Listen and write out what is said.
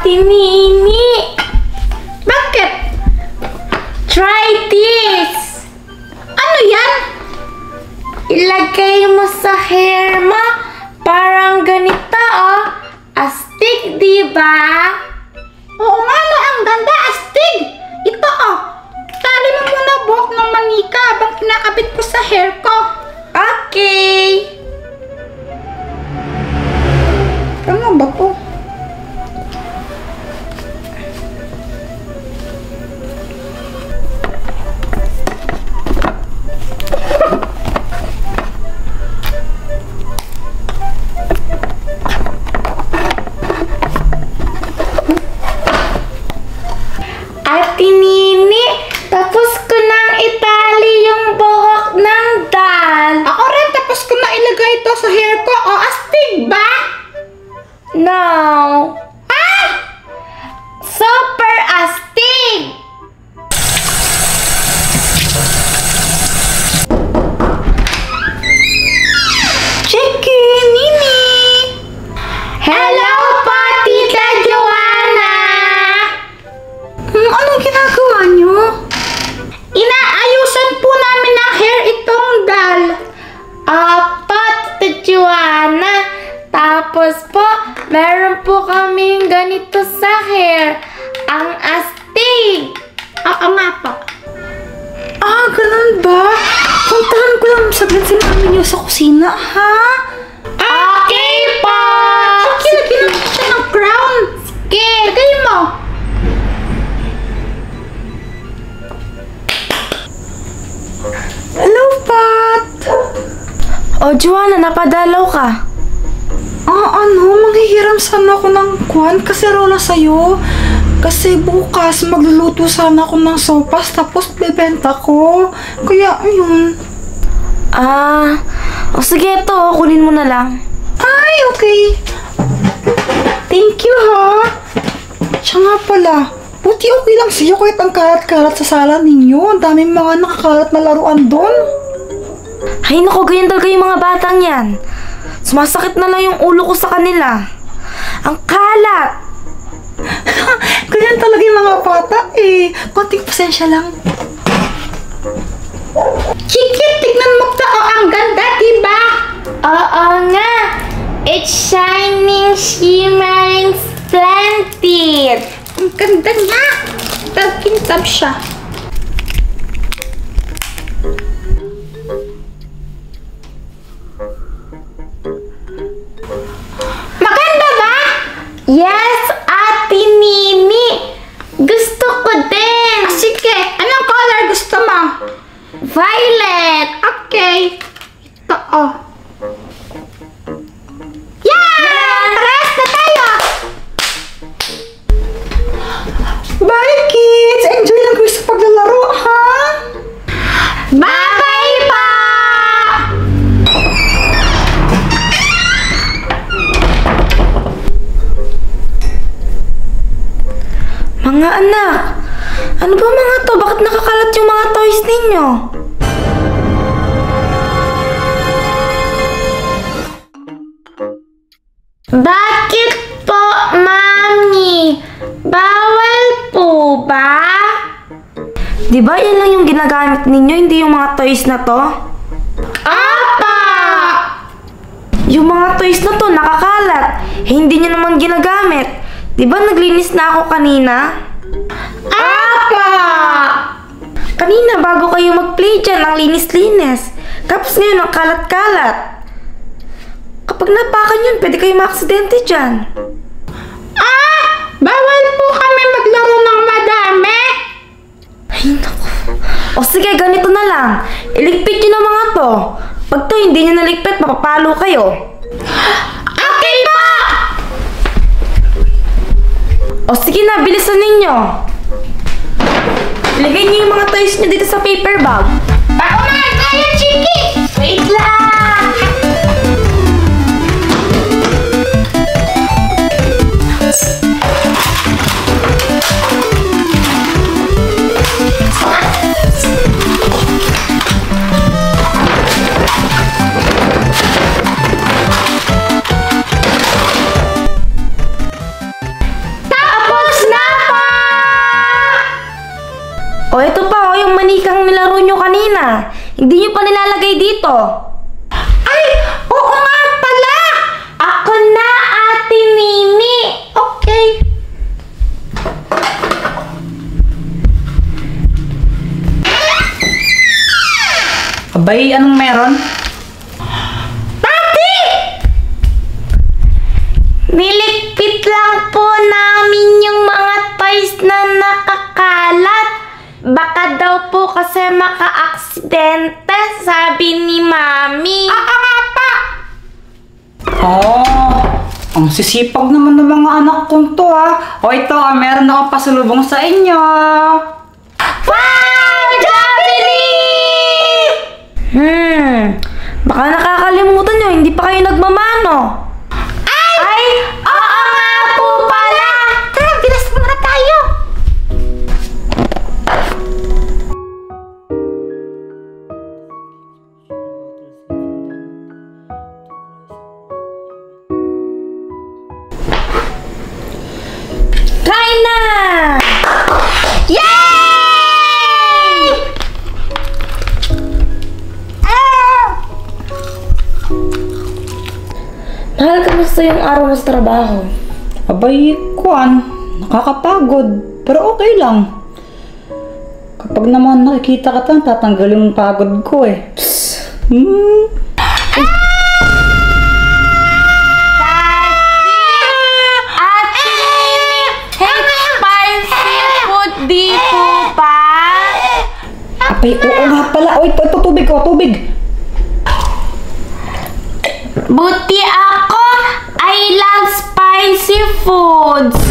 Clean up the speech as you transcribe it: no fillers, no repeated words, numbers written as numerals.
Ate Nini! Bakit? Try this! Ano yan? Ilagay mo sa hair mo. Parang ganito, oh. Astig, diba? Oo nga, no, ang ganda, astig! Ito, oh. Tali mo muna buhok ng manika habang kinakabit ko sa hair ko. Okay! Tama ba to? Ate Nini, tapos ko nang itali yung buhok ng dal. Ako rin, tapos ko na ilagay ito sa hair ko. Oh, astig ba? No. Ah! Super astig! Chiki, Nini! Hello po, Tita Joanna! Anong ginagawa niyo? Inaayusan po namin ng hair itong dal. Opo, Tita Joanna. Tapos po, meron po kaming ganito sa hair. Ang astig! Oo nga po. Ah, ganun ba? Puntahan ko lang saglit si mami niyo sa kusina, ha? Okay po! Sige, lagyan natin siya ng crown. Sige! Lagay mo. Hello, Pat! O, Joanna, napadalaw ka. Manghihiram sana ako ng kaserola sa'yo. Kasi bukas magluluto sana ako ng sopas tapos bebenta ko. Kaya, ayun. O sige, ito, kunin mo na lang. Ay, okay. Thank you, ha? Siya nga pala. Buti okay lang sa'yo kahit ang kalat-kalat sa sala ninyo. Ang daming mga nakakalat na laruan doon. Ay, naku, ganyan talaga yung mga batang yan. Sumasakit na lang yung ulo ko sa kanila. Ang kalat! Ganyan talaga yung mga bata, eh. Konting pasensya lang. Chiki, tignan mo to. Oh, ang ganda, diba? Oo nga! It's shining, shimmering, splendid! Ang ganda niya. Tab siya. Maganda ba? Yes, Ate Nini! Gusto ko din! Sige, anong color gusto mo? Violet! Okay. Ito, oh. Yeah! Pares na tayo! Bye, kids! Enjoy lang kayo sa paglalaro, ha? Bye-bye pa! Mga anak, ano ba mga to? Bakit nakakalat yung mga toys ninyo? Bakit po, Mami? Bawal po ba? Di ba yan lang yung ginagamit ninyo, hindi yung mga toys na to? Apa! Yung mga toys na to nakakalat, hindi nyo naman ginagamit. Di ba naglinis na ako kanina? Apa! Kanina bago kayo mag-play dyan, ang linis-linis. Tapos ngayon ang kalat-kalat. Kapag napakan yun, pwede kayo maaksidente dyan. Bawal po kami maglaro ng madami. Ay, naku. O sige, ganito na lang. Iligpit nyo na mga to. Pag to hindi nyo naligpit, mapapalo kayo. Okay po! O sige na, bilisan ninyo. Ilagay nyo yung mga toys nyo dito sa paper bag. Ako na! Kaya, Chiki! Wait lang! Hindi nyo pa nilalagay dito. Ay! Oo nga pala! Ako na, Ate Mimi. Okay. Abay, anong meron? Niligpit lang po namin yung mga toys na nakakalat. Baka daw po kasi maka-aksidente, sabi ni Mami. nga pa! Oh, ang sisipag naman ng mga anak kong to ha. O ito, meron akong pasalubong sa inyo. Wow, Jollibee! Baka nakakalimutan nyo, hindi pa kayo nagmamano. Ay, oo nga po pala! Tara, bilas mo na tayo. Kain na! Yay! Mahal, kamusta yung araw mo sa trabaho? Abay, Kwan, nakakapagod. Pero okay lang. Kapag naman nakikita ka tan, tatanggal yung pagod ko eh. Ate Mimi, spicy food di po ba? Abay, oo nga pala. O, ito, tubig ko, tubig. Buti ako, I love spicy foods.